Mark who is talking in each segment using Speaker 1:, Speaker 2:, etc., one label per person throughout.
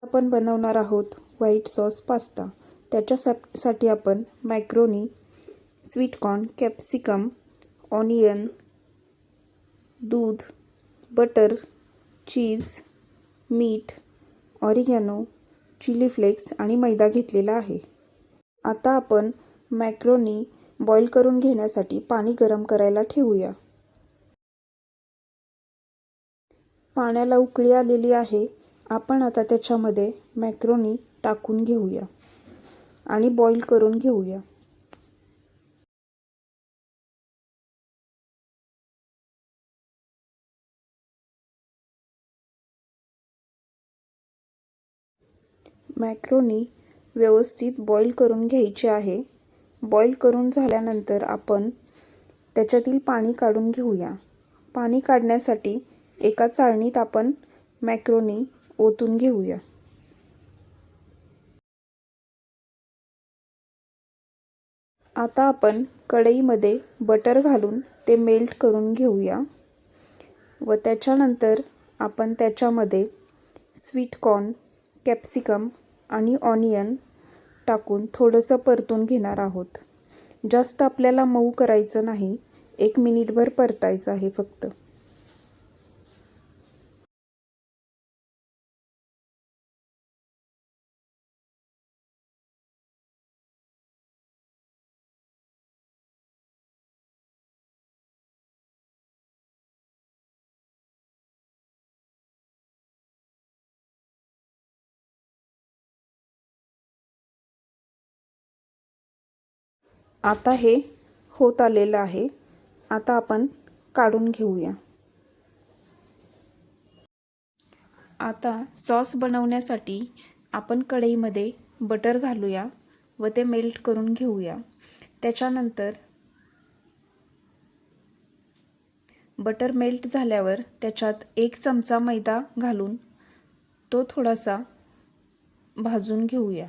Speaker 1: आपण बनवणार आहोत व्हाईट सॉस पास्ता। त्याच्यासाठी आपण macaroni, sweet corn, capsicum, onion, दूध, बटर, चीज, मीठ, ऑरिगॅनो, चिली फ्लेक्स आणि मैदा घेतलेला आहे। आता आपण मॅक्रोनी बॉईल करून घेण्यासाठी पाणी गरम करायला ठेवूया। पाण्याला उकळी आलेली आहे। आपण आता त्याच्यामध्ये मॅक्रोनी टाकून घेऊया आणि बॉईल करून घेऊया। मॅक्रोनी व्यवस्थित बॉईल करून घ्यायची आहे। बॉईल करून झाल्यानंतर आपण त्याच्यातील पाणी काढून घेऊया। पाणी काढण्यासाठी एका चाळणीत आपण मॅक्रोनी ओतून घेऊया। आता आपण कढईमध्ये बटर घालून ते मेल्ट करून घेऊया व त्याच्यानंतर आपण त्याच्यामध्ये स्वीट कॉर्न, कॅप्सिकम आणि ऑनियन टाकून थोडंसं परतून घेणार आहोत। जास्त आपल्याला मऊ करायचं नाही, 1 मिनिटभर परतायचं आहे फक्त। आता हे होत आलेलं आहे। आता आपण काढून घेऊया। आता सॉस बनवण्यासाठी आपण कढईमध्ये बटर घालूया व ते मेल्ट करून घेऊया। त्याच्यानंतर बटर मेल्ट झाल्यावर त्याच्यात 1 चमचा मैदा घालून तो थोडासा भाजून घेऊया।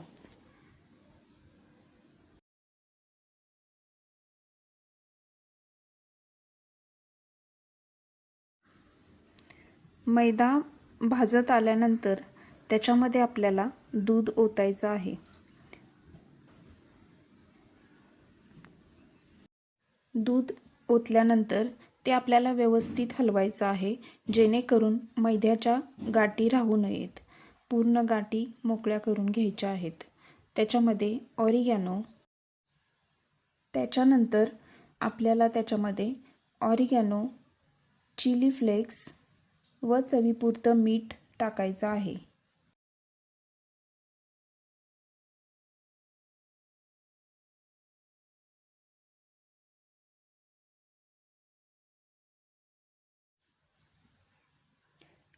Speaker 1: मैदा भाजत आल्यानंतर त्याच्यामध्ये आपल्याला दूध ओतायचं आहे। दूध ओतल्यानंतर ते आपल्याला व्यवस्थित हलवायचं आहे, जेणेकरून मैद्याच्या गाठी राहू नयेत। पूर्ण गाठी मोकळ्या करून घ्यायच्या आहेत। त्याच्यामध्ये ऑरिगॅनो, त्याच्यानंतर आपल्याला त्याच्यामध्ये ऑरिगॅनो, चिली फ्लेक्स व चवीपुरतं मीठ टाकायचं आहे।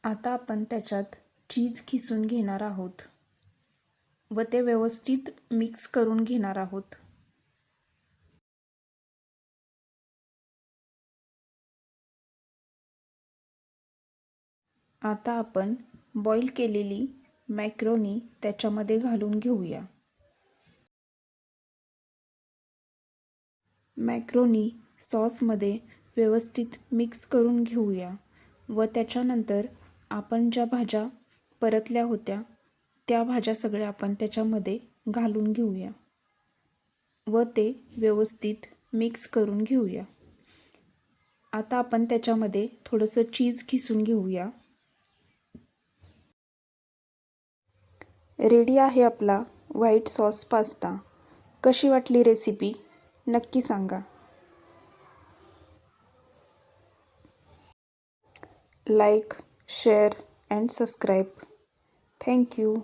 Speaker 1: आता आपण त्याच्यात चीज खिसून घेणार आहोत व ते व्यवस्थित मिक्स करून घेणार आहोत। आता आपण बॉईल केलेली मॅक्रोनी त्याच्यामध्ये घालून घेऊया। मॅक्रोनी सॉसमध्ये व्यवस्थित मिक्स करून घेऊया व त्याच्यानंतर आपण ज्या भाज्या परतल्या होत्या त्या भाज्या सगळ्या आपण त्याच्यामध्ये घालून घेऊया व ते व्यवस्थित मिक्स करून घेऊया। आता आपण त्याच्यामध्ये थोडंसं चीज खिसून घेऊया। रेडी आहे आपला व्हाईट सॉस पास्ता। कशी वाटली रेसिपी नक्की सांगा। Like, share and subscribe. Thank you.